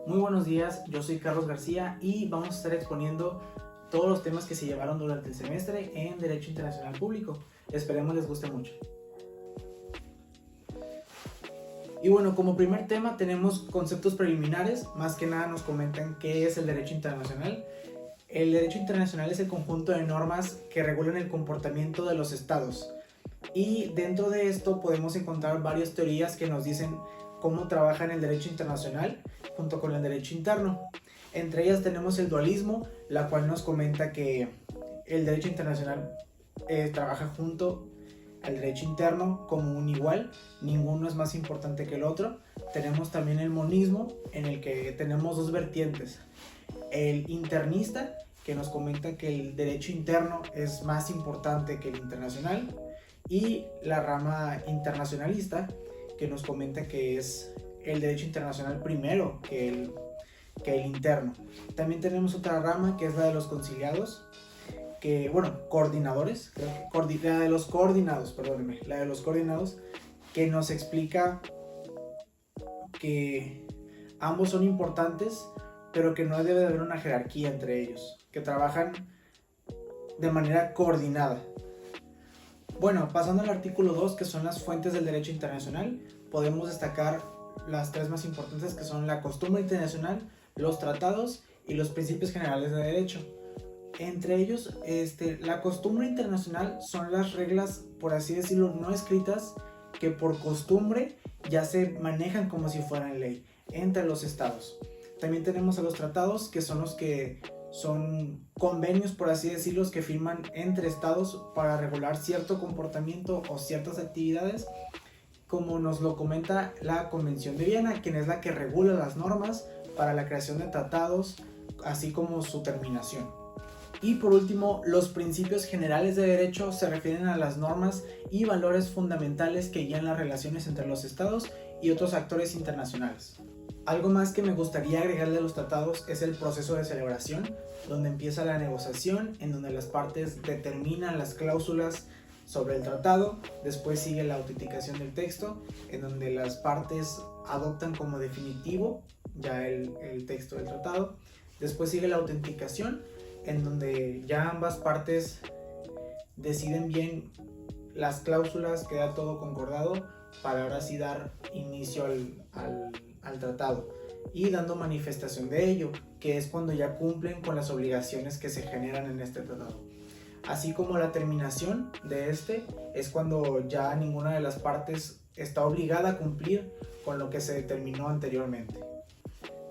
Muy buenos días, yo soy Carlos García y vamos a estar exponiendo todos los temas que se llevaron durante el semestre en Derecho Internacional Público. Esperemos les guste mucho. Y bueno, como primer tema tenemos conceptos preliminares, más que nada nos comentan qué es el derecho internacional. El derecho internacional es el conjunto de normas que regulan el comportamiento de los estados. Y dentro de esto podemos encontrar varias teorías que nos dicen cómo trabaja en el derecho internacional junto con el derecho interno. Entre ellas tenemos el dualismo, la cual nos comenta que el derecho internacional trabaja junto al derecho interno como un igual, ninguno es más importante que el otro. Tenemos también el monismo, en el que tenemos dos vertientes. El internista, que nos comenta que el derecho interno es más importante que el internacional, y la rama internacionalista, que nos comenta que es el derecho internacional primero que el interno. También tenemos otra rama que es la de los conciliados, coordinadores, la de los coordinados, que nos explica que ambos son importantes, pero que no debe de haber una jerarquía entre ellos, que trabajan de manera coordinada. Bueno, pasando al artículo 2, que son las fuentes del derecho internacional, podemos destacar las tres más importantes, que son la costumbre internacional, los tratados y los principios generales de derecho. Entre ellos, la costumbre internacional son las reglas, por así decirlo, no escritas, que por costumbre ya se manejan como si fueran ley entre los estados. También tenemos a los tratados, que son los que son convenios, por así decirlo, que firman entre estados para regular cierto comportamiento o ciertas actividades, como nos lo comenta la Convención de Viena, quien es la que regula las normas para la creación de tratados, así como su terminación. Y por último, los principios generales de derecho se refieren a las normas y valores fundamentales que guían las relaciones entre los estados y otros actores internacionales. Algo más que me gustaría agregarle a los tratados es el proceso de celebración, donde empieza la negociación, en donde las partes determinan las cláusulas sobre el tratado. Después sigue la autenticación del texto, en donde las partes adoptan como definitivo ya el texto del tratado. Después sigue la autenticación, en donde ya ambas partes deciden bien las cláusulas, queda todo concordado para ahora sí dar inicio al tratado y dando manifestación de ello, que es cuando ya cumplen con las obligaciones que se generan en este tratado. Así como la terminación de es cuando ya ninguna de las partes está obligada a cumplir con lo que se determinó anteriormente.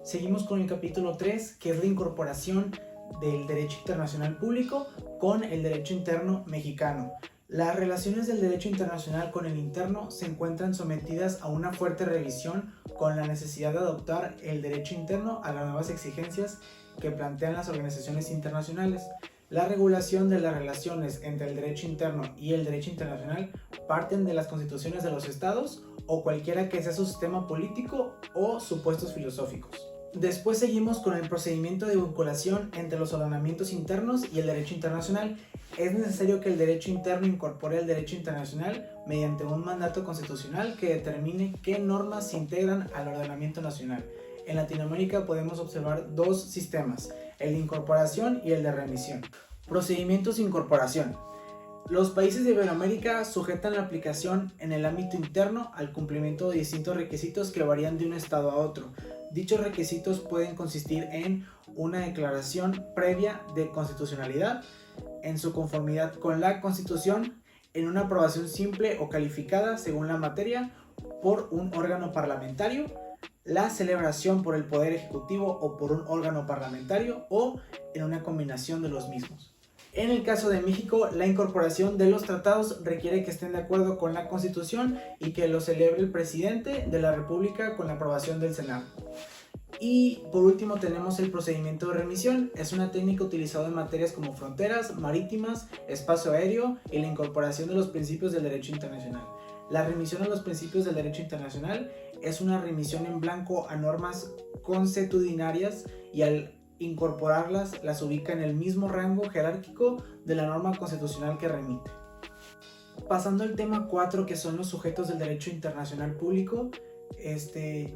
Seguimos con el capítulo 3, que es la incorporación del derecho internacional público con el derecho interno mexicano. Las relaciones del derecho internacional con el interno se encuentran sometidas a una fuerte revisión, con la necesidad de adoptar el derecho interno a las nuevas exigencias que plantean las organizaciones internacionales. La regulación de las relaciones entre el derecho interno y el derecho internacional parten de las constituciones de los estados o cualquiera que sea su sistema político o supuestos filosóficos. Después seguimos con el procedimiento de vinculación entre los ordenamientos internos y el derecho internacional. Es necesario que el derecho interno incorpore el derecho internacional mediante un mandato constitucional que determine qué normas se integran al ordenamiento nacional. En Latinoamérica podemos observar dos sistemas, el de incorporación y el de remisión. Procedimientos de incorporación. Los países de Iberoamérica sujetan la aplicación en el ámbito interno al cumplimiento de distintos requisitos que varían de un estado a otro. Dichos requisitos pueden consistir en una declaración previa de constitucionalidad, en su conformidad con la Constitución, en una aprobación simple o calificada según la materia por un órgano parlamentario, la celebración por el Poder Ejecutivo o por un órgano parlamentario o en una combinación de los mismos. En el caso de México, la incorporación de los tratados requiere que estén de acuerdo con la Constitución y que lo celebre el presidente de la República con la aprobación del Senado. Y por último tenemos el procedimiento de remisión. Es una técnica utilizada en materias como fronteras, marítimas, espacio aéreo y la incorporación de los principios del derecho internacional. La remisión a los principios del derecho internacional es una remisión en blanco a normas consuetudinarias y al incorporarlas las ubica en el mismo rango jerárquico de la norma constitucional que remite. Pasando al tema 4, que son los sujetos del derecho internacional público,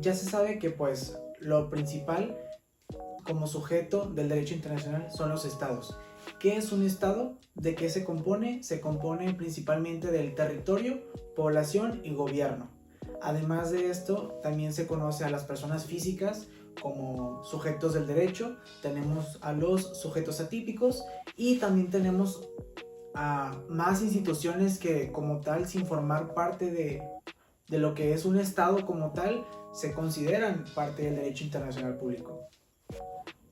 ya se sabe que pues lo principal como sujeto del derecho internacional son los estados. ¿Qué es un estado? ¿De qué se compone? Se compone principalmente del territorio, población y gobierno. Además de esto, también se conoce a las personas físicas como sujetos del derecho, tenemos a los sujetos atípicos y también tenemos a más instituciones que como tal, sin formar parte de lo que es un estado como tal, se consideran parte del derecho internacional público.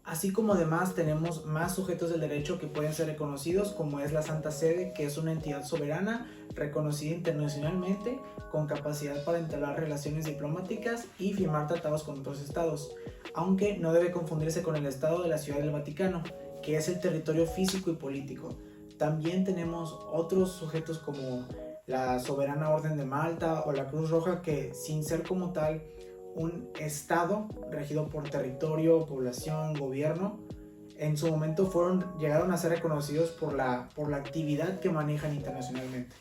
Así como además tenemos más sujetos del derecho que pueden ser reconocidos, como es la Santa Sede, que es una entidad soberana reconocida internacionalmente con capacidad para entablar relaciones diplomáticas y firmar tratados con otros estados, aunque no debe confundirse con el Estado de la Ciudad del Vaticano, que es el territorio físico y político. También tenemos otros sujetos como la Soberana Orden de Malta o la Cruz Roja, que sin ser como tal un estado regido por territorio, población, gobierno, en su momento llegaron a ser reconocidos por la actividad que manejan internacionalmente.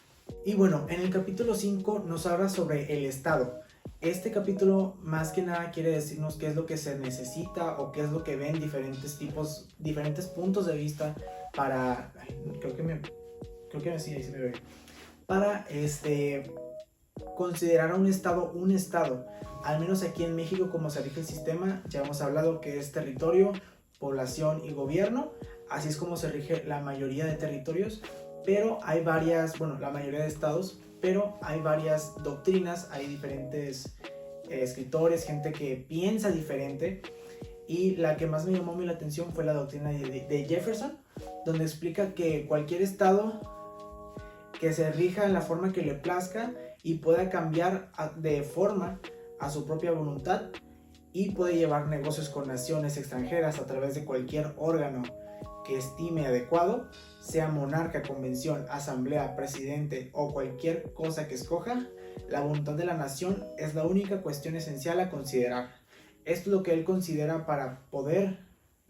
Y bueno, en el capítulo 5 nos habla sobre el estado. Este capítulo más que nada quiere decirnos qué es lo que se necesita o qué es lo que ven diferentes puntos de vista para... para considerar a un estado. Al menos aquí en México, como se rige el sistema, ya hemos hablado que es territorio, población y gobierno. Así es como se rige la mayoría de territorios, pero hay la mayoría de estados, pero hay varias doctrinas, hay diferentes escritores, gente que piensa diferente, y la que más me llamó la atención fue la doctrina de Jefferson, donde explica que cualquier estado que se rija en la forma que le plazca y pueda cambiar de forma a su propia voluntad y puede llevar negocios con naciones extranjeras a través de cualquier órgano que estime adecuado, sea monarca, convención, asamblea, presidente o cualquier cosa que escoja. La voluntad de la nación es la única cuestión esencial a considerar. Esto es lo que él considera para poder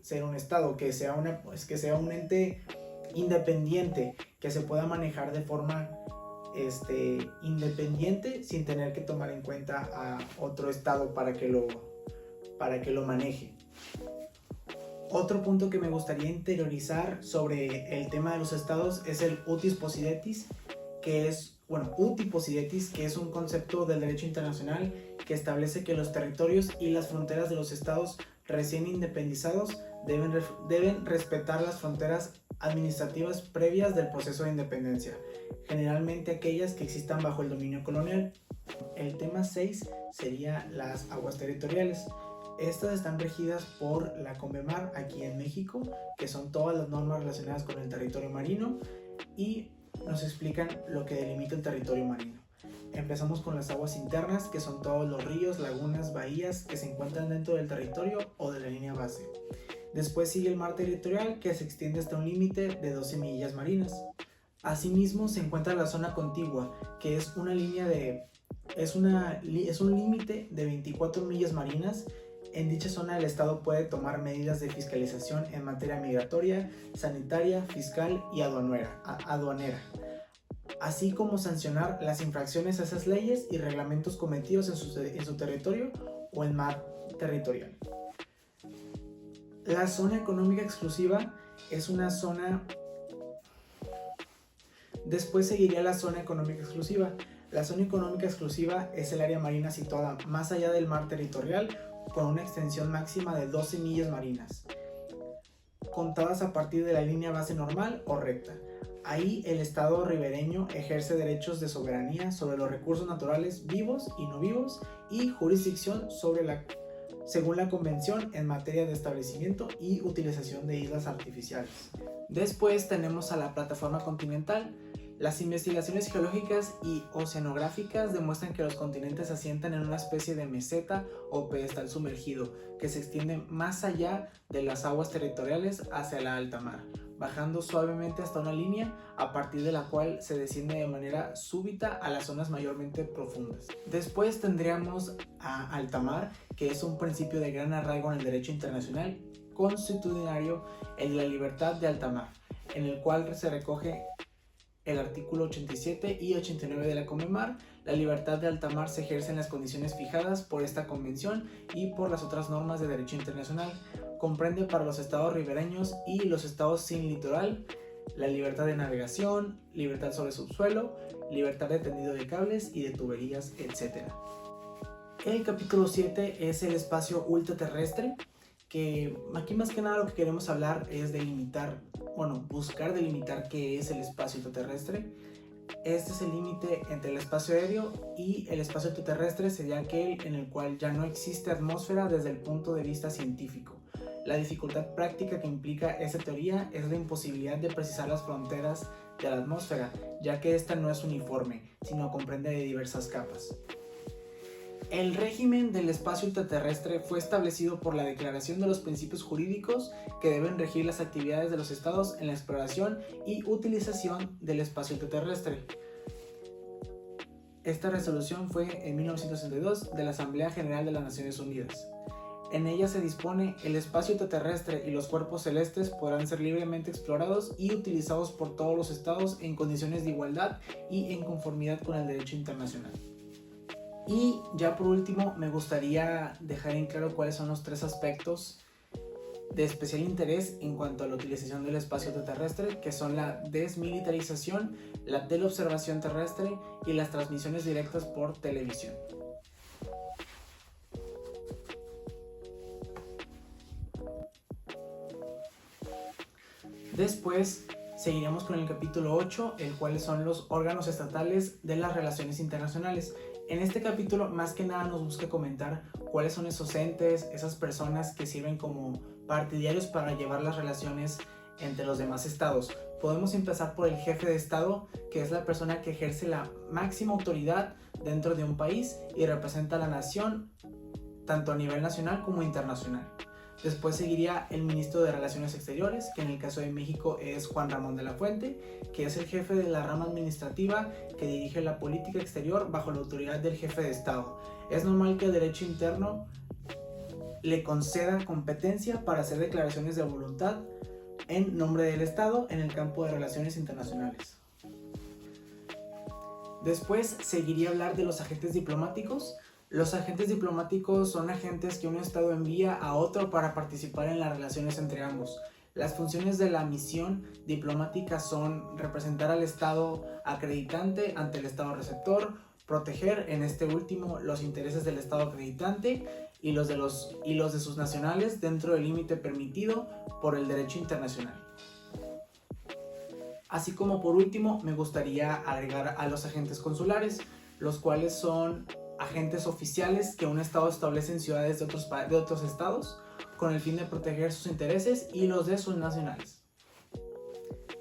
ser un estado, que sea un ente independiente, que se pueda manejar de forma independiente sin tener que tomar en cuenta a otro estado para que lo maneje. Otro punto que me gustaría interiorizar sobre el tema de los estados es el utis possidetis, que es un concepto del derecho internacional que establece que los territorios y las fronteras de los estados recién independizados deben respetar las fronteras administrativas previas del proceso de independencia, generalmente aquellas que existan bajo el dominio colonial. El tema 6 sería las aguas territoriales. Estas están regidas por la CONVEMAR aquí en México, que son todas las normas relacionadas con el territorio marino, y nos explican lo que delimita el territorio marino. Empezamos con las aguas internas, que son todos los ríos, lagunas, bahías que se encuentran dentro del territorio o de la línea base. Después sigue el mar territorial, que se extiende hasta un límite de 12 millas marinas. Asimismo se encuentra la zona contigua, que es un límite de 24 millas marinas. En dicha zona el Estado puede tomar medidas de fiscalización en materia migratoria, sanitaria, fiscal y aduanera, así como sancionar las infracciones a esas leyes y reglamentos cometidos en su territorio o en mar territorial. La zona económica exclusiva es una zona... Después seguiría la zona económica exclusiva. La zona económica exclusiva es el área marina situada más allá del mar territorial, con una extensión máxima de 12 millas marinas, contadas a partir de la línea base normal o recta. Ahí el Estado ribereño ejerce derechos de soberanía sobre los recursos naturales vivos y no vivos y jurisdicción según la Convención en materia de establecimiento y utilización de islas artificiales. Después tenemos a la plataforma continental. Las investigaciones geológicas y oceanográficas demuestran que los continentes se asientan en una especie de meseta o pedestal sumergido que se extiende más allá de las aguas territoriales hacia la alta mar, bajando suavemente hasta una línea a partir de la cual se desciende de manera súbita a las zonas mayormente profundas. Después tendríamos a alta mar, que es un principio de gran arraigo en el derecho internacional consuetudinario, el de la libertad de alta mar, en el cual se recoge el artículo 87 y 89 de la Conmemar. La libertad de alta mar se ejerce en las condiciones fijadas por esta convención y por las otras normas de derecho internacional. Comprende para los estados ribereños y los estados sin litoral la libertad de navegación, libertad sobre subsuelo, libertad de tendido de cables y de tuberías, etc. El capítulo 7 es el espacio ultraterrestre, que aquí más que nada lo que queremos hablar es buscar delimitar qué es el espacio ultraterrestre. Este es el límite entre el espacio aéreo y el espacio ultraterrestre, sería aquel en el cual ya no existe atmósfera desde el punto de vista científico. La dificultad práctica que implica esta teoría es la imposibilidad de precisar las fronteras de la atmósfera, ya que esta no es uniforme, sino comprende de diversas capas. El régimen del espacio ultraterrestre fue establecido por la Declaración de los Principios Jurídicos que deben regir las actividades de los estados en la exploración y utilización del espacio ultraterrestre. Esta resolución fue en 1962 de la Asamblea General de las Naciones Unidas. En ella se dispone: el espacio ultraterrestre y los cuerpos celestes podrán ser libremente explorados y utilizados por todos los estados en condiciones de igualdad y en conformidad con el derecho internacional. Y ya por último me gustaría dejar en claro cuáles son los 3 aspectos de especial interés en cuanto a la utilización del espacio terrestre, que son la desmilitarización, la teleobservación terrestre y las transmisiones directas por televisión. Después seguiremos con el capítulo 8, el cual son los órganos estatales de las relaciones internacionales. En este capítulo más que nada nos busca comentar cuáles son esos entes, esas personas que sirven como partidarios para llevar las relaciones entre los demás estados. Podemos empezar por el jefe de estado, que es la persona que ejerce la máxima autoridad dentro de un país y representa a la nación tanto a nivel nacional como internacional. Después seguiría el ministro de Relaciones Exteriores, que en el caso de México es Juan Ramón de la Fuente, que es el jefe de la rama administrativa que dirige la política exterior bajo la autoridad del jefe de Estado. Es normal que el derecho interno le conceda competencia para hacer declaraciones de voluntad en nombre del Estado en el campo de relaciones internacionales. Después seguiría a hablar de los agentes diplomáticos. Los agentes diplomáticos son agentes que un estado envía a otro para participar en las relaciones entre ambos. Las funciones de la misión diplomática son representar al estado acreditante ante el estado receptor, proteger en este último los intereses del estado acreditante y los de sus nacionales dentro del límite permitido por el derecho internacional. Así como por último me gustaría agregar a los agentes consulares, los cuales son agentes oficiales que un estado establece en ciudades de otros estados con el fin de proteger sus intereses y los de sus nacionales.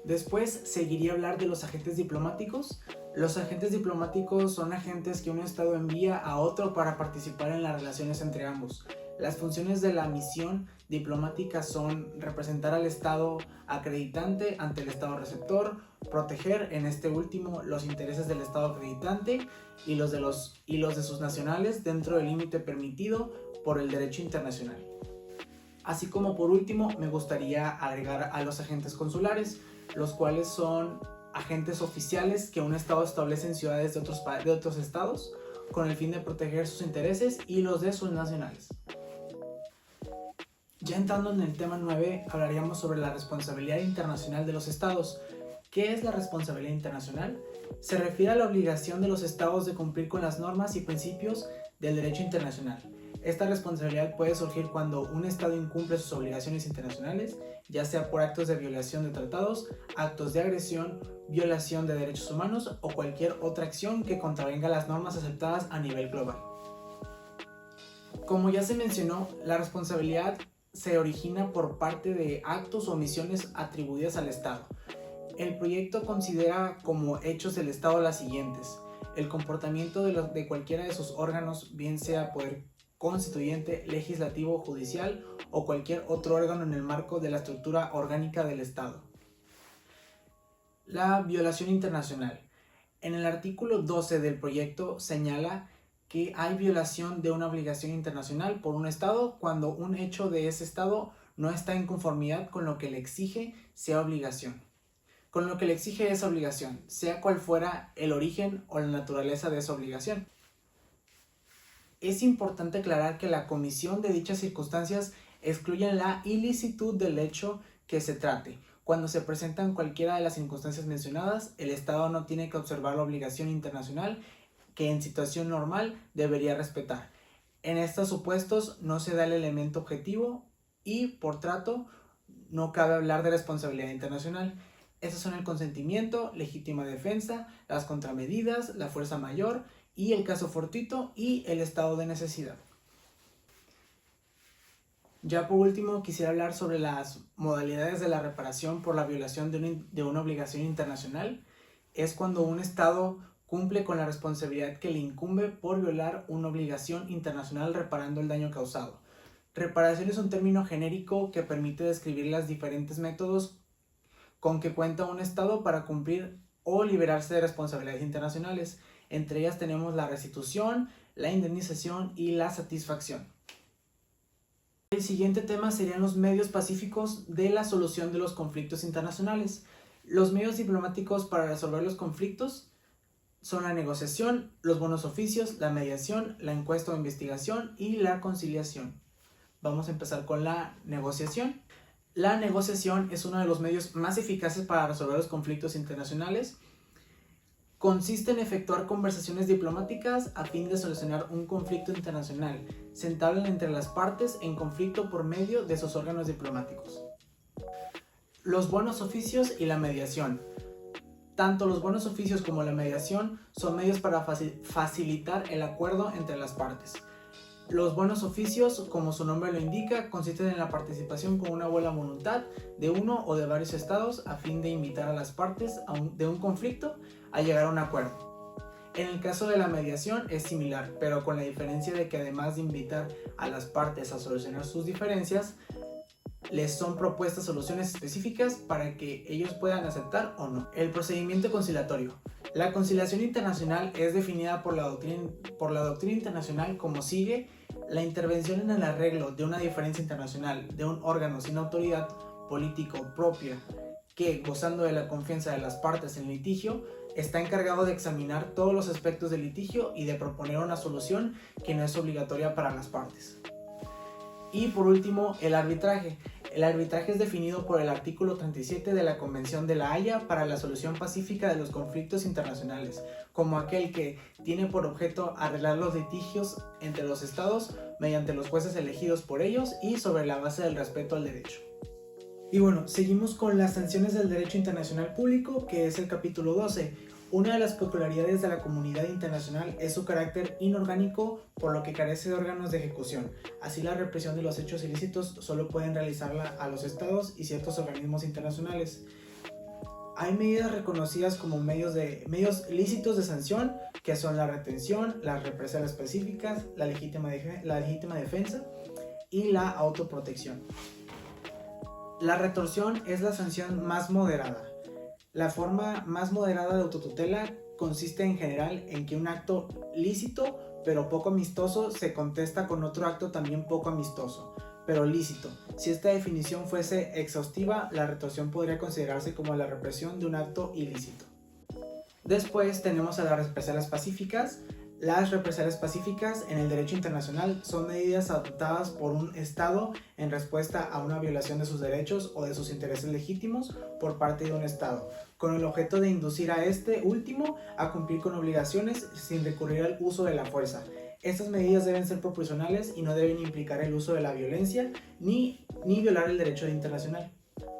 Después seguiría a hablar de los agentes diplomáticos. Los agentes diplomáticos son agentes que un estado envía a otro para participar en las relaciones entre ambos. Las funciones de la misión diplomática son representar al estado acreditante ante el estado receptor, proteger en este último los intereses del estado acreditante y los de sus nacionales dentro del límite permitido por el derecho internacional. Así como por último me gustaría agregar a los agentes consulares, los cuales son agentes oficiales que un estado establece en ciudades de otros estados con el fin de proteger sus intereses y los de sus nacionales. Ya entrando en el tema 9, hablaríamos sobre la responsabilidad internacional de los estados. ¿Qué es la responsabilidad internacional? Se refiere a la obligación de los estados de cumplir con las normas y principios del derecho internacional. Esta responsabilidad puede surgir cuando un estado incumple sus obligaciones internacionales, ya sea por actos de violación de tratados, actos de agresión, violación de derechos humanos o cualquier otra acción que contravenga las normas aceptadas a nivel global. Como ya se mencionó, la responsabilidad se origina por parte de actos o omisiones atribuidas al Estado. El proyecto considera como hechos del Estado las siguientes: el comportamiento de cualquiera de sus órganos, bien sea poder constituyente, legislativo, judicial o cualquier otro órgano en el marco de la estructura orgánica del Estado. La violación internacional. En el artículo 12 del proyecto señala que hay violación de una obligación internacional por un Estado cuando un hecho de ese Estado no está en conformidad con lo que le exige sea obligación. con lo que le exige esa obligación, sea cual fuera el origen o la naturaleza de esa obligación. Es importante aclarar que la comisión de dichas circunstancias excluye la ilicitud del hecho que se trate. Cuando se presentan cualquiera de las circunstancias mencionadas, el Estado no tiene que observar la obligación internacional que en situación normal debería respetar. En estos supuestos no se da el elemento objetivo y, por trato, no cabe hablar de responsabilidad internacional. Estos son el consentimiento, legítima defensa, las contramedidas, la fuerza mayor y el caso fortuito y el estado de necesidad. Ya por último quisiera hablar sobre las modalidades de la reparación por la violación de una obligación internacional. Es cuando un Estado cumple con la responsabilidad que le incumbe por violar una obligación internacional reparando el daño causado. Reparación es un término genérico que permite describir los diferentes métodos con que cuenta un Estado para cumplir o liberarse de responsabilidades internacionales. Entre ellas tenemos la restitución, la indemnización y la satisfacción. El siguiente tema serían los medios pacíficos de la solución de los conflictos internacionales. Los medios diplomáticos para resolver los conflictos son la negociación, los buenos oficios, la mediación, la encuesta o investigación y la conciliación. Vamos a empezar con la negociación. La negociación es uno de los medios más eficaces para resolver los conflictos internacionales. Consiste en efectuar conversaciones diplomáticas a fin de solucionar un conflicto internacional. Se entablan entre las partes en conflicto por medio de sus órganos diplomáticos. Los buenos oficios y la mediación. Tanto los buenos oficios como la mediación son medios para facilitar el acuerdo entre las partes. Los buenos oficios, como su nombre lo indica, consisten en la participación con una buena voluntad de uno o de varios estados a fin de invitar a las partes de un conflicto a llegar a un acuerdo. En el caso de la mediación es similar, pero con la diferencia de que además de invitar a las partes a solucionar sus diferencias, les son propuestas soluciones específicas para que ellos puedan aceptar o no. El procedimiento conciliatorio. La conciliación internacional es definida por la doctrina internacional como sigue: la intervención en el arreglo de una diferencia internacional de un órgano sin autoridad político propia que, gozando de la confianza de las partes en litigio, está encargado de examinar todos los aspectos del litigio y de proponer una solución que no es obligatoria para las partes. Y por último, el arbitraje. El arbitraje es definido por el artículo 37 de la Convención de La Haya para la solución pacífica de los conflictos internacionales, como aquel que tiene por objeto arreglar los litigios entre los estados mediante los jueces elegidos por ellos y sobre la base del respeto al derecho. Y bueno, seguimos con las sanciones del derecho internacional público, que es el capítulo 12. Una de las peculiaridades de la comunidad internacional es su carácter inorgánico, por lo que carece de órganos de ejecución. Así, la represión de los hechos ilícitos solo pueden realizarla a los estados y ciertos organismos internacionales. Hay medidas reconocidas como medios lícitos de sanción, que son la retención, las represalias específicas, la legítima defensa y la autoprotección. La retorsión es la sanción más moderada. La forma más moderada de autotutela consiste en general en que un acto lícito pero poco amistoso se contesta con otro acto también poco amistoso, pero lícito. Si esta definición fuese exhaustiva, la retorsión podría considerarse como la represión de un acto ilícito. Después tenemos a las represalias pacíficas. Las represalias pacíficas en el derecho internacional son medidas adoptadas por un Estado en respuesta a una violación de sus derechos o de sus intereses legítimos por parte de un Estado, con el objeto de inducir a este último a cumplir con obligaciones sin recurrir al uso de la fuerza. Estas medidas deben ser proporcionales y no deben implicar el uso de la violencia ni violar el derecho internacional.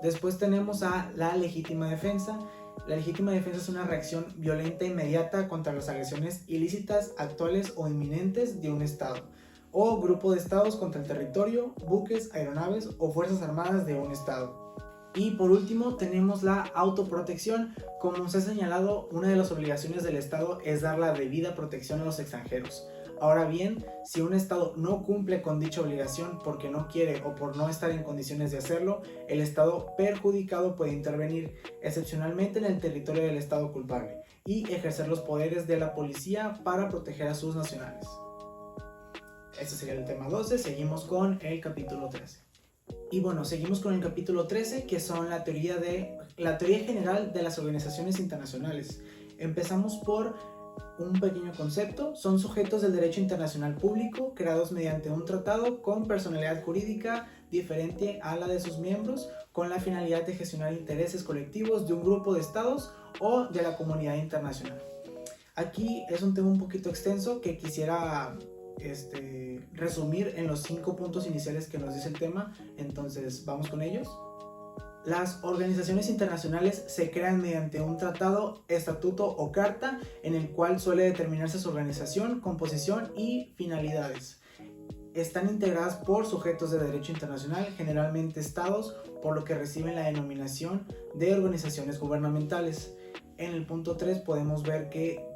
Después tenemos a la legítima defensa. La legítima defensa es una reacción violenta e inmediata contra las agresiones ilícitas, actuales o inminentes de un Estado o grupo de Estados contra el territorio, buques, aeronaves o fuerzas armadas de un Estado. Y por último tenemos la autoprotección. Como se ha señalado, una de las obligaciones del Estado es dar la debida protección a los extranjeros. Ahora bien, si un Estado no cumple con dicha obligación porque no quiere o por no estar en condiciones de hacerlo, el Estado perjudicado puede intervenir, excepcionalmente en el territorio del Estado culpable, y ejercer los poderes de la policía para proteger a sus nacionales. Este sería el tema 12, seguimos con el capítulo 13. Y bueno, seguimos con el capítulo 13, que son la teoría general de las organizaciones internacionales. Empezamos por un pequeño concepto. Son sujetos del derecho internacional público creados mediante un tratado con personalidad jurídica diferente a la de sus miembros, con la finalidad de gestionar intereses colectivos de un grupo de estados o de la comunidad internacional. Aquí es un tema un poquito extenso que quisiera resumir en los 5 puntos iniciales que nos dice el tema. Entonces vamos con ellos. Las organizaciones internacionales se crean mediante un tratado, estatuto o carta en el cual suele determinarse su organización, composición y finalidades. Están integradas por sujetos de derecho internacional, generalmente estados, por lo que reciben la denominación de organizaciones gubernamentales. En el punto 3 podemos ver que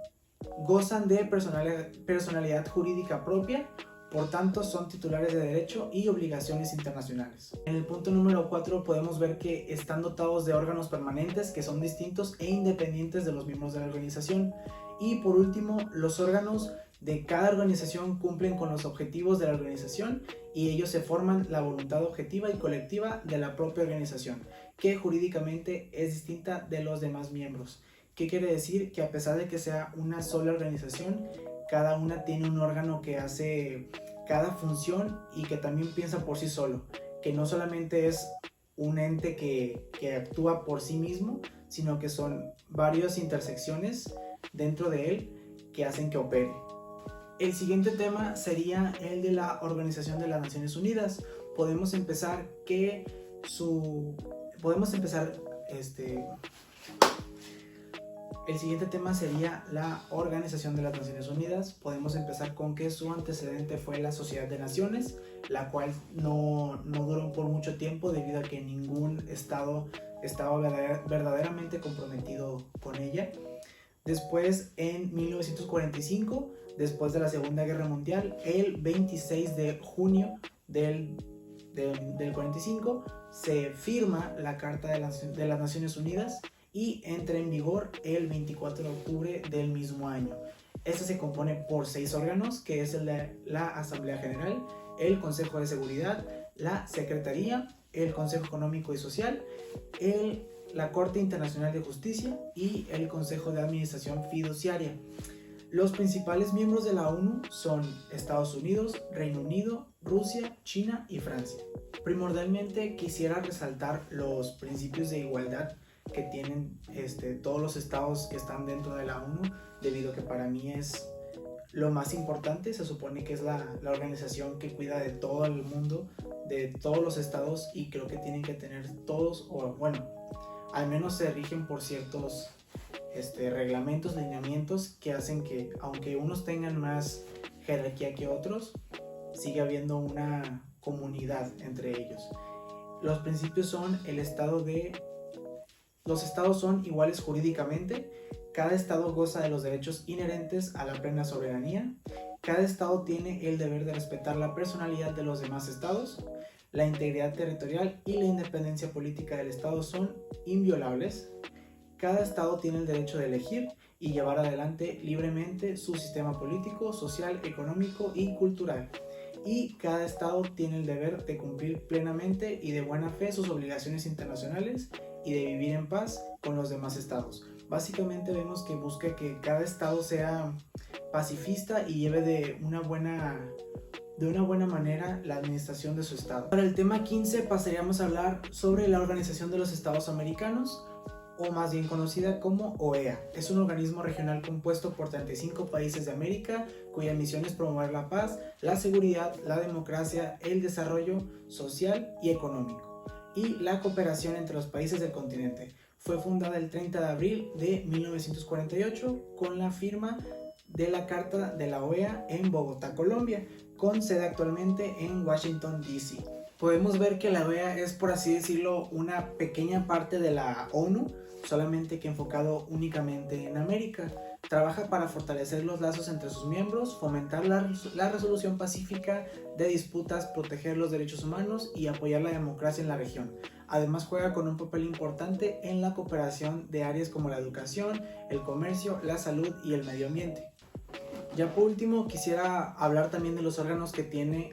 gozan de personalidad jurídica propia, por tanto son titulares de derecho y obligaciones internacionales. En el punto número 4 podemos ver que están dotados de órganos permanentes que son distintos e independientes de los miembros de la organización. Y por último, los órganos de cada organización cumplen con los objetivos de la organización y ellos se forman la voluntad objetiva y colectiva de la propia organización, que jurídicamente es distinta de los demás miembros. ¿Qué quiere decir? Que a pesar de que sea una sola organización, cada una tiene un órgano que hace cada función y que también piensa por sí solo, que no solamente es un ente que actúa por sí mismo, sino que son varias intersecciones dentro de él que hacen que opere. El siguiente tema sería el de la Organización de las Naciones Unidas. El siguiente tema sería la Organización de las Naciones Unidas. Podemos empezar con que su antecedente fue la Sociedad de Naciones, la cual no duró por mucho tiempo debido a que ningún estado estaba verdaderamente comprometido con ella. Después, en 1945, después de la Segunda Guerra Mundial, el 26 de junio del 45, se firma la Carta de las Naciones Unidas y entra en vigor el 24 de octubre del mismo año. Esta se compone por 6 órganos, que es la Asamblea General, el Consejo de Seguridad, la Secretaría, el Consejo Económico y Social, la Corte Internacional de Justicia y el Consejo de Administración Fiduciaria. Los principales miembros de la ONU son Estados Unidos, Reino Unido, Rusia, China y Francia. Primordialmente quisiera resaltar los principios de igualdad que tienen todos los estados que están dentro de la ONU, debido a que para mí es lo más importante. Se supone que es la organización que cuida de todo el mundo, de todos los estados, y creo que tienen que tener todos, o bueno, al menos se rigen por ciertos reglamentos, lineamientos que hacen que, aunque unos tengan más jerarquía que otros, sigue habiendo una comunidad entre ellos. Los principios son los estados son iguales jurídicamente, cada estado goza de los derechos inherentes a la plena soberanía, cada estado tiene el deber de respetar la personalidad de los demás estados, la integridad territorial y la independencia política del estado son inviolables, cada estado tiene el derecho de elegir y llevar adelante libremente su sistema político, social, económico y cultural, y cada estado tiene el deber de cumplir plenamente y de buena fe sus obligaciones internacionales y de vivir en paz con los demás estados. Básicamente vemos que busca que cada estado sea pacifista y lleve de una buena manera la administración de su estado. Para el tema 15 pasaríamos a hablar sobre la Organización de los Estados Americanos, o más bien conocida como OEA. Es un organismo regional compuesto por 35 países de América, cuya misión es promover la paz, la seguridad, la democracia, el desarrollo social y económico y la cooperación entre los países del continente. Fue fundada el 30 de abril de 1948 con la firma de la Carta de la OEA en Bogotá, Colombia, con sede actualmente en Washington, D.C. Podemos ver que la OEA es, por así decirlo, una pequeña parte de la ONU, solamente que enfocado únicamente en América. Trabaja para fortalecer los lazos entre sus miembros, fomentar la resolución pacífica de disputas, proteger los derechos humanos y apoyar la democracia en la región. Además juega con un papel importante en la cooperación de áreas como la educación, el comercio, la salud y el medio ambiente. Ya por último quisiera hablar también de los órganos que tiene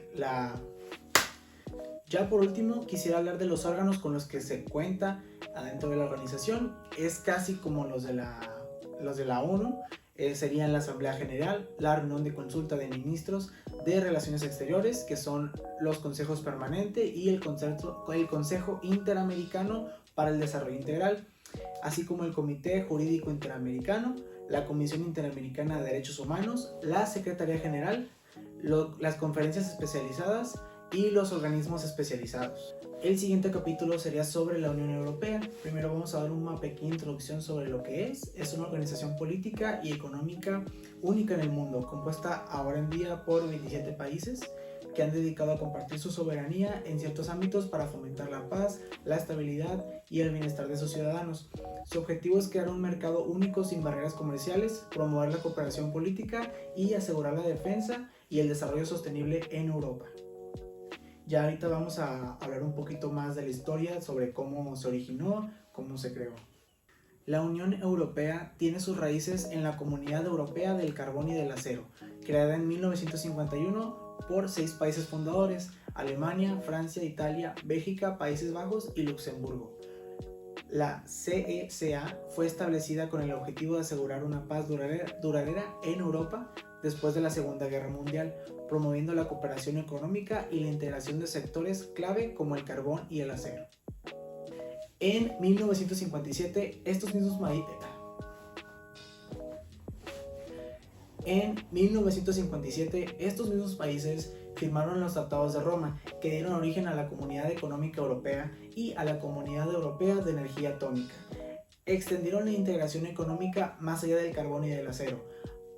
Ya por último, quisiera hablar de los órganos con los que se cuenta adentro de la organización. Es casi como los de la ONU. Serían la Asamblea General, la reunión de consulta de ministros de Relaciones Exteriores, que son los consejos permanentes, y el Consejo Interamericano para el Desarrollo Integral, así como el Comité Jurídico Interamericano, la Comisión Interamericana de Derechos Humanos, la Secretaría General, las conferencias especializadas y los organismos especializados. El siguiente capítulo sería sobre la Unión Europea. Primero vamos a dar una pequeña introducción sobre lo que es. Es una organización política y económica única en el mundo, compuesta ahora en día por 27 países que han dedicado a compartir su soberanía en ciertos ámbitos para fomentar la paz, la estabilidad y el bienestar de sus ciudadanos. Su objetivo es crear un mercado único sin barreras comerciales, promover la cooperación política y asegurar la defensa y el desarrollo sostenible en Europa. Ya ahorita vamos a hablar un poquito más de la historia sobre cómo se originó, cómo se creó. La Unión Europea tiene sus raíces en la Comunidad Europea del Carbón y del Acero, creada en 1951 por 6 países fundadores: Alemania, Francia, Italia, Bélgica, Países Bajos y Luxemburgo. La CECA fue establecida con el objetivo de asegurar una paz duradera en Europa después de la Segunda Guerra Mundial, promoviendo la cooperación económica y la integración de sectores clave como el carbón y el acero. En 1957, estos mismos países firmaron los Tratados de Roma, que dieron origen a la Comunidad Económica Europea y a la Comunidad Europea de Energía Atómica. Extendieron la integración económica más allá del carbón y del acero.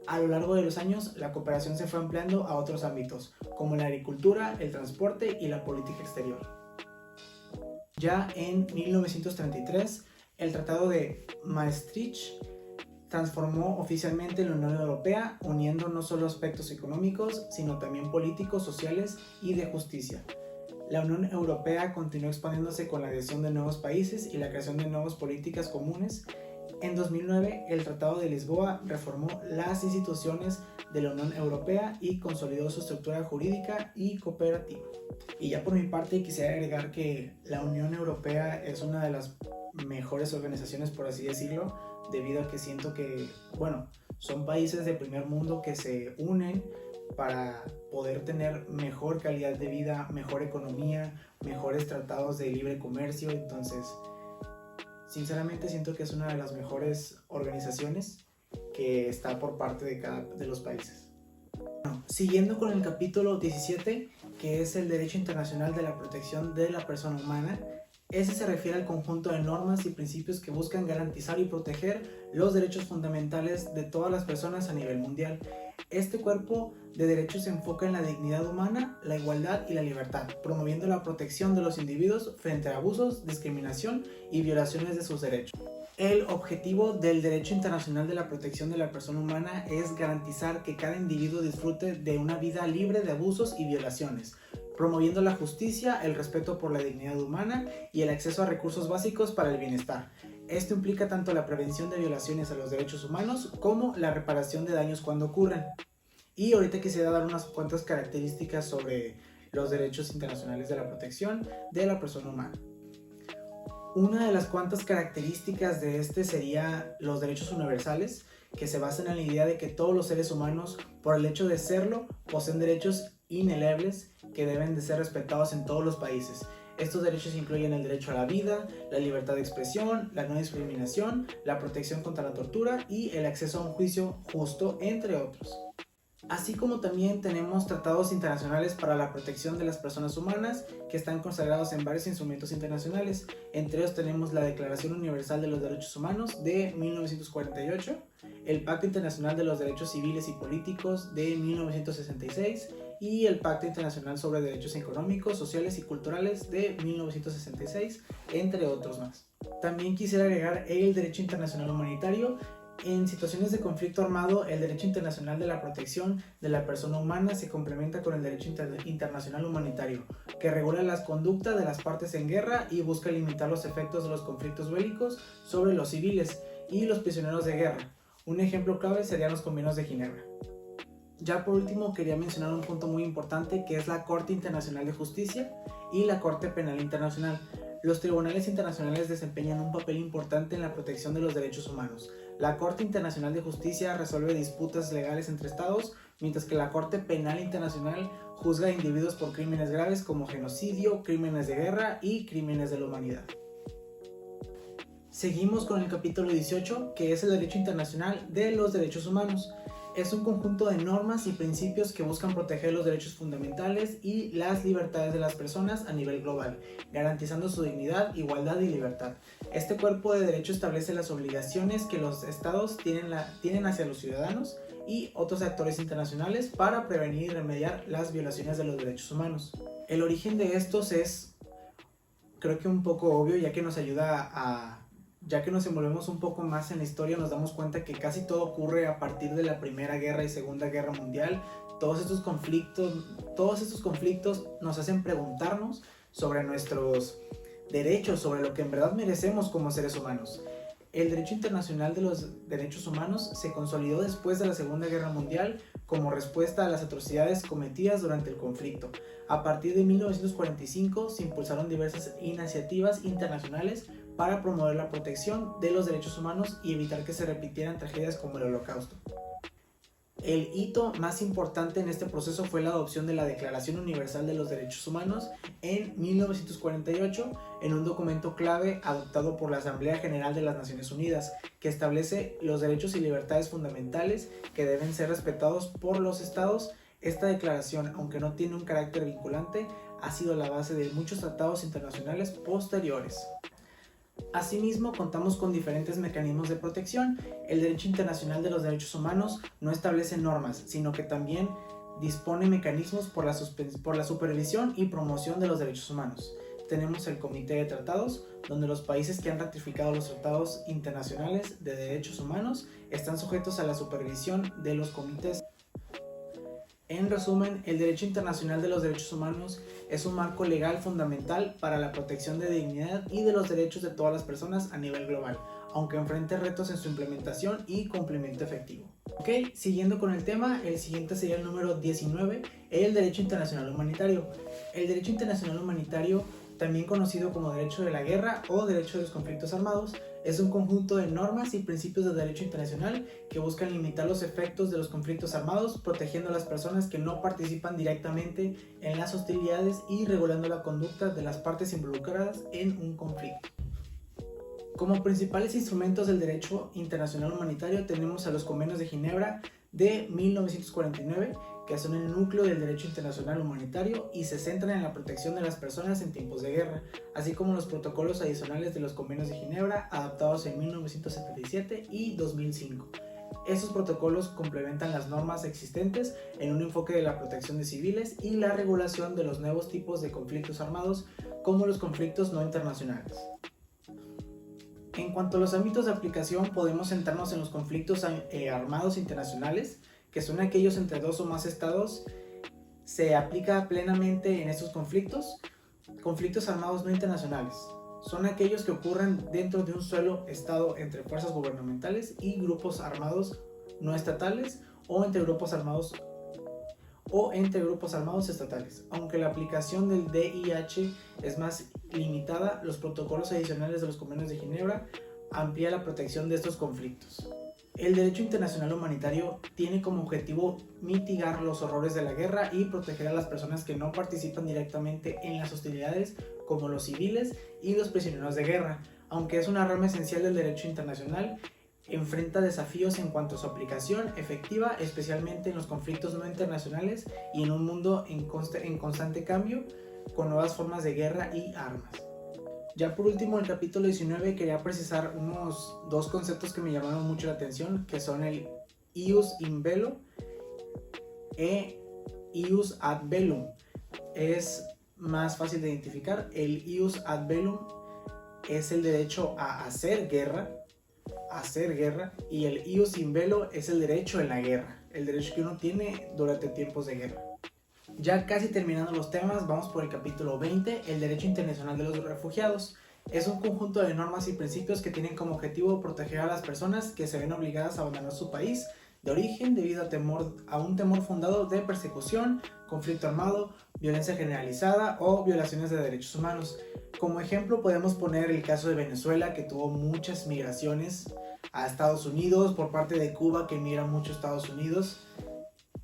A lo largo de los años, la cooperación se fue ampliando a otros ámbitos, como la agricultura, el transporte y la política exterior. Ya en 1933, el Tratado de Maastricht transformó oficialmente la Unión Europea, uniendo no solo aspectos económicos, sino también políticos, sociales y de justicia. La Unión Europea continuó expandiéndose con la adhesión de nuevos países y la creación de nuevas políticas comunes. En 2009, el Tratado de Lisboa reformó las instituciones de la Unión Europea y consolidó su estructura jurídica y cooperativa. Y ya por mi parte quisiera agregar que la Unión Europea es una de las mejores organizaciones, por así decirlo, debido a que siento que, son países de primer mundo que se unen para poder tener mejor calidad de vida, mejor economía, mejores tratados de libre comercio. Entonces, sinceramente siento que es una de las mejores organizaciones que está por parte de los países. Siguiendo con el capítulo 17, que es el Derecho Internacional de la Protección de la Persona Humana. Ese se refiere al conjunto de normas y principios que buscan garantizar y proteger los derechos fundamentales de todas las personas a nivel mundial. Este cuerpo de derechos se enfoca en la dignidad humana, la igualdad y la libertad, promoviendo la protección de los individuos frente a abusos, discriminación y violaciones de sus derechos. El objetivo del Derecho Internacional de la Protección de la Persona Humana es garantizar que cada individuo disfrute de una vida libre de abusos y violaciones, promoviendo la justicia, el respeto por la dignidad humana y el acceso a recursos básicos para el bienestar. Esto implica tanto la prevención de violaciones a los derechos humanos como la reparación de daños cuando ocurren. Y ahorita quisiera dar unas cuantas características sobre los derechos internacionales de la protección de la persona humana. Una de las cuantas características de este sería los derechos universales, que se basan en la idea de que todos los seres humanos, por el hecho de serlo, poseen derechos inalienables que deben de ser respetados en todos los países. Estos derechos incluyen el derecho a la vida, la libertad de expresión, la no discriminación, la protección contra la tortura y el acceso a un juicio justo, entre otros. Así como también tenemos tratados internacionales para la protección de las personas humanas que están consagrados en varios instrumentos internacionales. Entre ellos tenemos la Declaración Universal de los Derechos Humanos de 1948, el Pacto Internacional de los Derechos Civiles y Políticos de 1966 y el Pacto Internacional sobre Derechos Económicos, Sociales y Culturales de 1966, entre otros más. También quisiera agregar el Derecho Internacional Humanitario. En situaciones de conflicto armado, el derecho internacional de la protección de la persona humana se complementa con el derecho internacional humanitario, que regula las conductas de las partes en guerra y busca limitar los efectos de los conflictos bélicos sobre los civiles y los prisioneros de guerra. Un ejemplo clave serían los convenios de Ginebra. Ya por último quería mencionar un punto muy importante, que es la Corte Internacional de Justicia y la Corte Penal Internacional. Los tribunales internacionales desempeñan un papel importante en la protección de los derechos humanos. La Corte Internacional de Justicia resuelve disputas legales entre estados, mientras que la Corte Penal Internacional juzga a individuos por crímenes graves como genocidio, crímenes de guerra y crímenes de la humanidad. Seguimos con el capítulo 18, que es el Derecho Internacional de los Derechos Humanos. Es un conjunto de normas y principios que buscan proteger los derechos fundamentales y las libertades de las personas a nivel global, garantizando su dignidad, igualdad y libertad. Este cuerpo de derecho establece las obligaciones que los estados tienen hacia los ciudadanos y otros actores internacionales para prevenir y remediar las violaciones de los derechos humanos. El origen de estos es, creo que un poco obvio, ya que nos envolvemos un poco más en la historia, nos damos cuenta que casi todo ocurre a partir de la Primera Guerra y Segunda Guerra Mundial. Todos estos conflictos nos hacen preguntarnos sobre nuestros derechos, sobre lo que en verdad merecemos como seres humanos. El derecho internacional de los derechos humanos se consolidó después de la Segunda Guerra Mundial como respuesta a las atrocidades cometidas durante el conflicto. A partir de 1945 se impulsaron diversas iniciativas internacionales para promover la protección de los derechos humanos y evitar que se repitieran tragedias como el Holocausto. El hito más importante en este proceso fue la adopción de la Declaración Universal de los Derechos Humanos en 1948, en un documento clave adoptado por la Asamblea General de las Naciones Unidas, que establece los derechos y libertades fundamentales que deben ser respetados por los estados. Esta declaración, aunque no tiene un carácter vinculante, ha sido la base de muchos tratados internacionales posteriores. Asimismo, contamos con diferentes mecanismos de protección. El derecho internacional de los derechos humanos no establece normas, sino que también dispone mecanismos por la supervisión y promoción de los derechos humanos. Tenemos el Comité de Tratados, donde los países que han ratificado los tratados internacionales de derechos humanos están sujetos a la supervisión de los comités. En resumen, el derecho internacional de los derechos humanos es un marco legal fundamental para la protección de dignidad y de los derechos de todas las personas a nivel global, aunque enfrente retos en su implementación y cumplimiento efectivo. Ok, siguiendo con el tema, el siguiente sería el número 19, el derecho internacional humanitario. El derecho internacional humanitario, también conocido como derecho de la guerra o derecho de los conflictos armados, es un conjunto de normas y principios de derecho internacional que buscan limitar los efectos de los conflictos armados, protegiendo a las personas que no participan directamente en las hostilidades y regulando la conducta de las partes involucradas en un conflicto. Como principales instrumentos del derecho internacional humanitario tenemos a los Convenios de Ginebra de 1949, que son el núcleo del derecho internacional humanitario y se centran en la protección de las personas en tiempos de guerra, así como los protocolos adicionales de los Convenios de Ginebra adaptados en 1977 y 2005. Estos protocolos complementan las normas existentes en un enfoque de la protección de civiles y la regulación de los nuevos tipos de conflictos armados, como los conflictos no internacionales. En cuanto a los ámbitos de aplicación, podemos centrarnos en los conflictos armados internacionales, que son aquellos entre dos o más estados. Se aplica plenamente en estos conflictos. Conflictos armados no internacionales son aquellos que ocurren dentro de un solo estado entre fuerzas gubernamentales y grupos armados no estatales o entre grupos armados estatales. Aunque la aplicación del DIH es más limitada, los protocolos adicionales de los Convenios de Ginebra amplían la protección de estos conflictos. El derecho internacional humanitario tiene como objetivo mitigar los horrores de la guerra y proteger a las personas que no participan directamente en las hostilidades, como los civiles y los prisioneros de guerra. Aunque es una rama esencial del derecho internacional, enfrenta desafíos en cuanto a su aplicación efectiva, especialmente en los conflictos no internacionales y en un mundo en constante cambio, con nuevas formas de guerra y armas. Ya por último, el capítulo 19 quería precisar unos dos conceptos que me llamaron mucho la atención, que son el ius in bello e ius ad bellum. Es más fácil de identificar. El ius ad bellum es el derecho a hacer guerra, y el ius in bello es el derecho en la guerra, el derecho que uno tiene durante tiempos de guerra. Ya casi terminando los temas, vamos por el capítulo 20, el derecho internacional de los refugiados. Es un conjunto de normas y principios que tienen como objetivo proteger a las personas que se ven obligadas a abandonar su país de origen debido a un temor fundado de persecución, conflicto armado, violencia generalizada o violaciones de derechos humanos. Como ejemplo podemos poner el caso de Venezuela, que tuvo muchas migraciones a Estados Unidos por parte de Cuba, que migra mucho a Estados Unidos,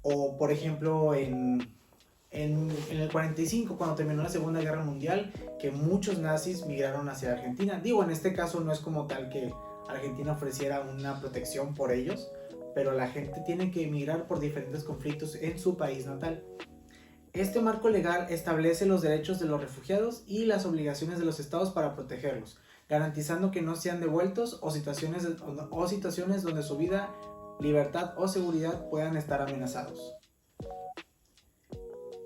o por ejemplo en el 45, cuando terminó la Segunda Guerra Mundial, que muchos nazis migraron hacia Argentina. Digo, en este caso no es como tal que Argentina ofreciera una protección por ellos, pero la gente tiene que emigrar por diferentes conflictos en su país natal. Este marco legal establece los derechos de los refugiados y las obligaciones de los estados para protegerlos, garantizando que no sean devueltos o situaciones donde su vida, libertad o seguridad puedan estar amenazados.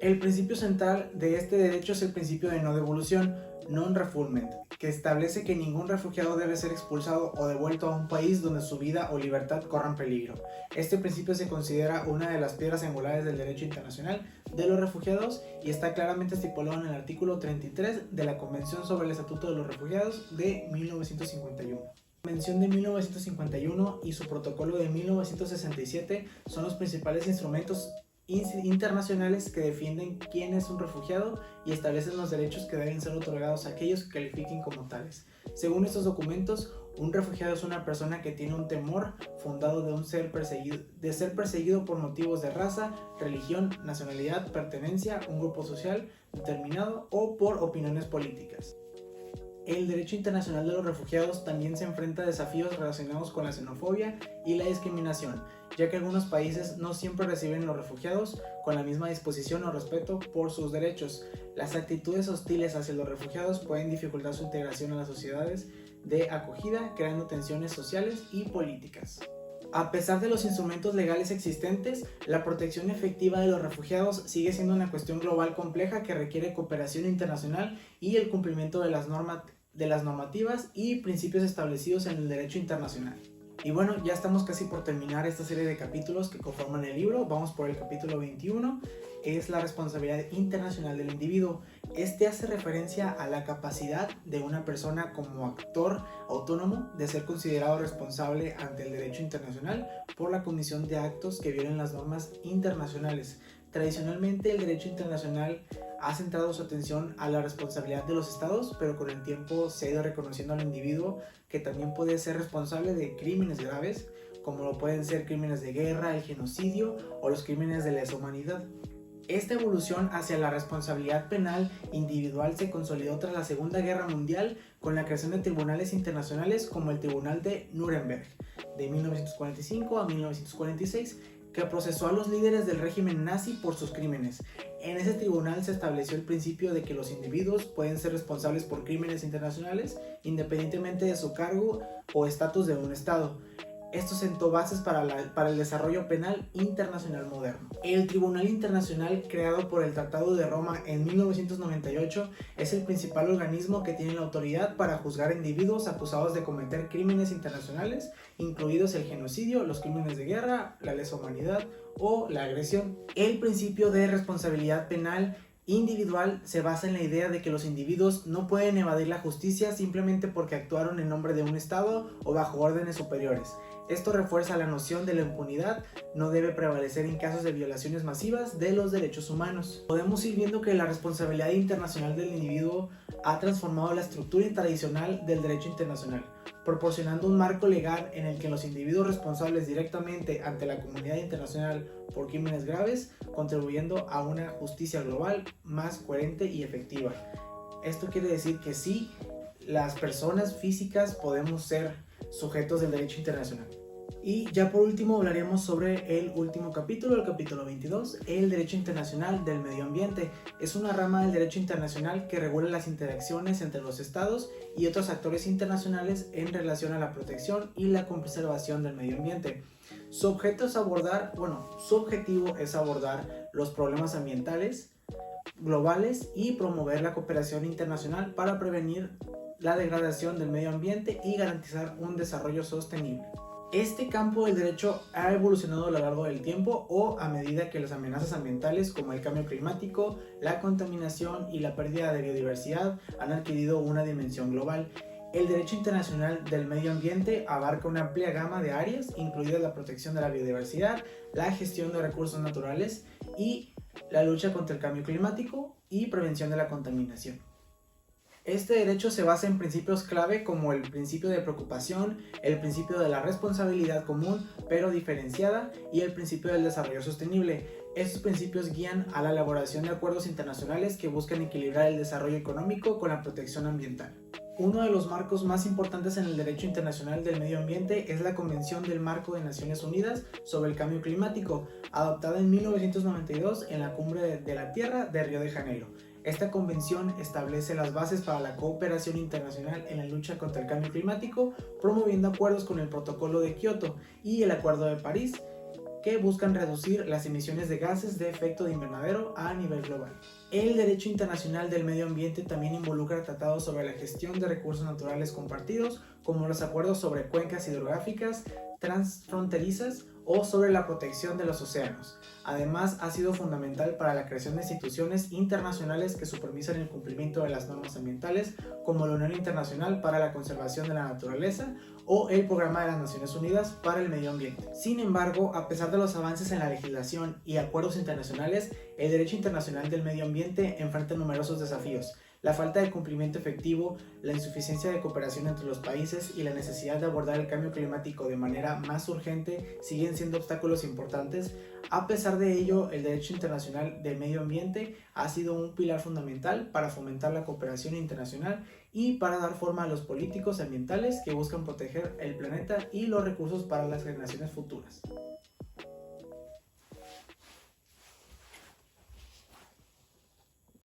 El principio central de este derecho es el principio de no devolución, non-refoulement, que establece que ningún refugiado debe ser expulsado o devuelto a un país donde su vida o libertad corran peligro. Este principio se considera una de las piedras angulares del derecho internacional de los refugiados y está claramente estipulado en el artículo 33 de la Convención sobre el Estatuto de los Refugiados de 1951. La Convención de 1951 y su protocolo de 1967 son los principales instrumentos internacionales que defienden quién es un refugiado y establecen los derechos que deben ser otorgados a aquellos que califiquen como tales. Según estos documentos, un refugiado es una persona que tiene un temor fundado de ser perseguido por motivos de raza, religión, nacionalidad, pertenencia, un grupo social determinado o por opiniones políticas. El derecho internacional de los refugiados también se enfrenta a desafíos relacionados con la xenofobia y la discriminación, ya que algunos países no siempre reciben a los refugiados con la misma disposición o respeto por sus derechos. Las actitudes hostiles hacia los refugiados pueden dificultar su integración a las sociedades de acogida, creando tensiones sociales y políticas. A pesar de los instrumentos legales existentes, la protección efectiva de los refugiados sigue siendo una cuestión global compleja que requiere cooperación internacional y el cumplimiento de las normativas y principios establecidos en el derecho internacional. Y bueno, ya estamos casi por terminar esta serie de capítulos que conforman el libro. Vamos por el capítulo 21, es la responsabilidad internacional del individuo. Este hace referencia a la capacidad de una persona como actor autónomo de ser considerado responsable ante el derecho internacional por la comisión de actos que violen las normas internacionales. Tradicionalmente, el derecho internacional ha centrado su atención a la responsabilidad de los estados, pero con el tiempo se ha ido reconociendo al individuo que también puede ser responsable de crímenes graves, como lo pueden ser crímenes de guerra, el genocidio o los crímenes de lesa humanidad. Esta evolución hacia la responsabilidad penal individual se consolidó tras la Segunda Guerra Mundial con la creación de tribunales internacionales como el Tribunal de Nuremberg de 1945 a 1946, que procesó a los líderes del régimen nazi por sus crímenes. En ese tribunal se estableció el principio de que los individuos pueden ser responsables por crímenes internacionales independientemente de su cargo o estatus de un estado. Esto sentó bases para el desarrollo penal internacional moderno. El Tribunal Internacional, creado por el Tratado de Roma en 1998, es el principal organismo que tiene la autoridad para juzgar a individuos acusados de cometer crímenes internacionales, incluidos el genocidio, los crímenes de guerra, la lesa humanidad o la agresión. El principio de responsabilidad penal individual se basa en la idea de que los individuos no pueden evadir la justicia simplemente porque actuaron en nombre de un estado o bajo órdenes superiores. Esto refuerza la noción de la impunidad, no debe prevalecer en casos de violaciones masivas de los derechos humanos. Podemos ir viendo que la responsabilidad internacional del individuo ha transformado la estructura tradicional del derecho internacional, proporcionando un marco legal en el que los individuos responsables directamente ante la comunidad internacional por crímenes graves, contribuyendo a una justicia global más coherente y efectiva. Esto quiere decir que sí, las personas físicas podemos ser sujetos del derecho internacional. Y ya por último hablaremos sobre el último capítulo, el capítulo 22, el derecho internacional del medio ambiente. Es una rama del derecho internacional que regula las interacciones entre los estados y otros actores internacionales en relación a la protección y la conservación del medio ambiente. Su objetivo es abordar los problemas ambientales globales y promover la cooperación internacional para prevenir la degradación del medio ambiente y garantizar un desarrollo sostenible. Este campo del derecho ha evolucionado a lo largo del tiempo o a medida que las amenazas ambientales como el cambio climático, la contaminación y la pérdida de biodiversidad han adquirido una dimensión global. El derecho internacional del medio ambiente abarca una amplia gama de áreas, incluida la protección de la biodiversidad, la gestión de recursos naturales y la lucha contra el cambio climático y prevención de la contaminación. Este derecho se basa en principios clave como el principio de preocupación, el principio de la responsabilidad común pero diferenciada y el principio del desarrollo sostenible. Estos principios guían a la elaboración de acuerdos internacionales que buscan equilibrar el desarrollo económico con la protección ambiental. Uno de los marcos más importantes en el derecho internacional del medio ambiente es la Convención del Marco de Naciones Unidas sobre el Cambio Climático, adoptada en 1992 en la Cumbre de la Tierra de Río de Janeiro. Esta convención establece las bases para la cooperación internacional en la lucha contra el cambio climático, promoviendo acuerdos con el Protocolo de Kioto y el Acuerdo de París, que buscan reducir las emisiones de gases de efecto de invernadero a nivel global. El derecho internacional del medio ambiente también involucra tratados sobre la gestión de recursos naturales compartidos, como los acuerdos sobre cuencas hidrográficas transfronterizas o sobre la protección de los océanos. Además, ha sido fundamental para la creación de instituciones internacionales que supervisan el cumplimiento de las normas ambientales, como la Unión Internacional para la Conservación de la Naturaleza o el Programa de las Naciones Unidas para el Medio Ambiente. Sin embargo, a pesar de los avances en la legislación y acuerdos internacionales, el derecho internacional del medio ambiente enfrenta numerosos desafíos. La falta de cumplimiento efectivo, la insuficiencia de cooperación entre los países y la necesidad de abordar el cambio climático de manera más urgente siguen siendo obstáculos importantes. A pesar de ello, el derecho internacional del medio ambiente ha sido un pilar fundamental para fomentar la cooperación internacional y para dar forma a los políticos ambientales que buscan proteger el planeta y los recursos para las generaciones futuras.